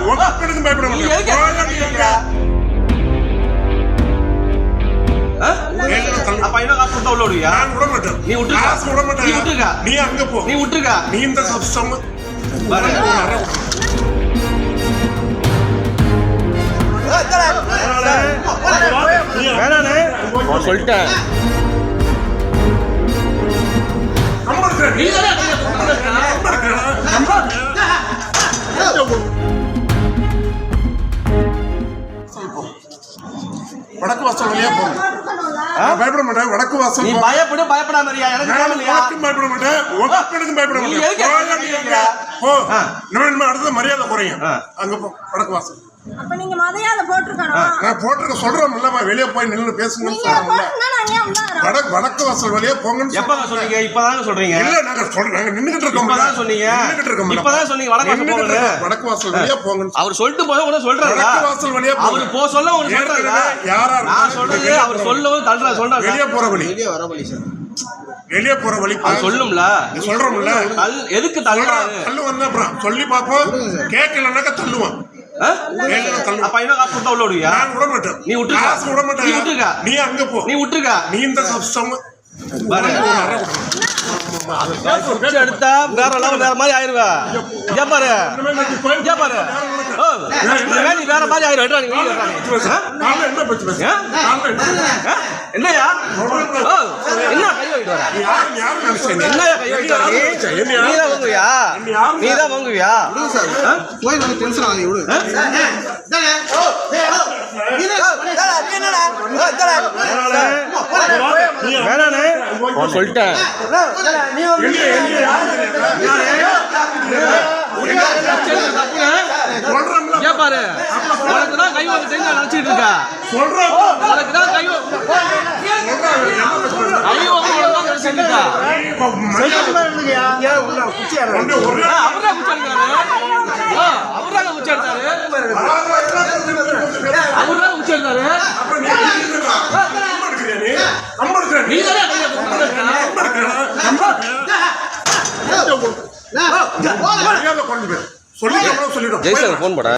ஒப்பனுக்கு பயப்பட மாட்டேன். அப்ப என்ன காசு கொடுத்தா உள்ள விடுவியா? நான் விட மாட்டேன். நீ விட்டுருக்க. காசு விட மாட்டேன். நீ விட்டுருக்க. நீ அங்க போ. நீ விட்டுருக்க. நீ இந்த சம் சொல்லிட்டேன். வடக்கு வாசல் வழியா போங்க. பயப்பட மாட்டேன். வடக்கு வாசல் நீ பயப்படு, பயப்படாம இருயா. எனக்கு தேவையில்லையா? பயப்பட மாட்டேன். ஒப்பனுக்கும் பயப்பட மாட்டேன். போ. நம்ம அடுத்த மரியாதை குறையும். அங்க போ. வடக்கு வாசல். அப்ப நீங்க மரியாதை போட்டுருக்கணும். நான் போட்டுருக்க சொல்றேன்ல, வெளியே போய் நின்னு பேசுங்கன்னு சொல்றேன்ல. வடக்கு வாசல் வழியா போங்கன்னு. எப்பங்க சொன்னீங்க? இப்பதாங்க சொல்றீங்க. இல்ல நாங்க நாங்க நின்னுகிட்டு இருக்கோம். இப்பதான் சொன்னீங்க. இப்பதான் சொன்னீங்க வடக்கு வாசல் போங்க. வடக்கு வாசல் வழியா போங்கன்னு. அவர் சொல்லிட்டு போய் உன சொல்றாரு. வடக்கு வாசல் வழியா அவர் போ சொல்ல உன சொல்றாரு. யாரா நான் சொல்றது அவர் சொல்லவும் தள்ளுறா சொல்றாரு. வெளியே போற வழி. வெளியே வர வழி சார். வெளியே போற வழி சொல்லும்ல. சொல்றோம்ல. எதுக்கு தள்ளுறாரு? தள்ளு வந்தா அப்புறம் சொல்லி பாப்போம். கேட்கலன்னாக்க தள்ளுவான். அப்ப என்ன காசு கொடுத்தா உள்ள விடுவியா? நான் விட மாட்டேன். நீ விட்டுருக்க. காசு விட மாட்டேன். நீ விட்டுருக்க. நீ அங்க போ. நீ விட்டுருக்க. நீ இந்த சம் எடுத்தா வேற லெவல் வேற மாதிரி ஆயிருவ. இங்க பாரு. இங்க பாரு. நீ வேற மாதிரி ஆயிருவ. நீ என்ன பேச்சு பேச? என்னையா? என்ன கை வைட்டு வர? என்னையா கை வைட்டு வர? நீதான் வாங்குவியா? நீதான் வாங்குவியா? போய் வந்து டென்ஷன் ஆகுது இவ்வளவு. வேணானே சொல்லிட்டேன். பாரு உனக்குதான் கை வாங்க தெரிஞ்சு நினைச்சிட்டு இருக்க. உனக்குதான் கை நினைச்சிட்டு இருக்கா. அவர்தான் குச்சி எடுத்தாரு. அவர்தான் குச்சி எடுத்தாரு. அவர்தான் குச்சி எடுத்தாரு. சொல்லிட்டு ஜெய்சர் போன் போட.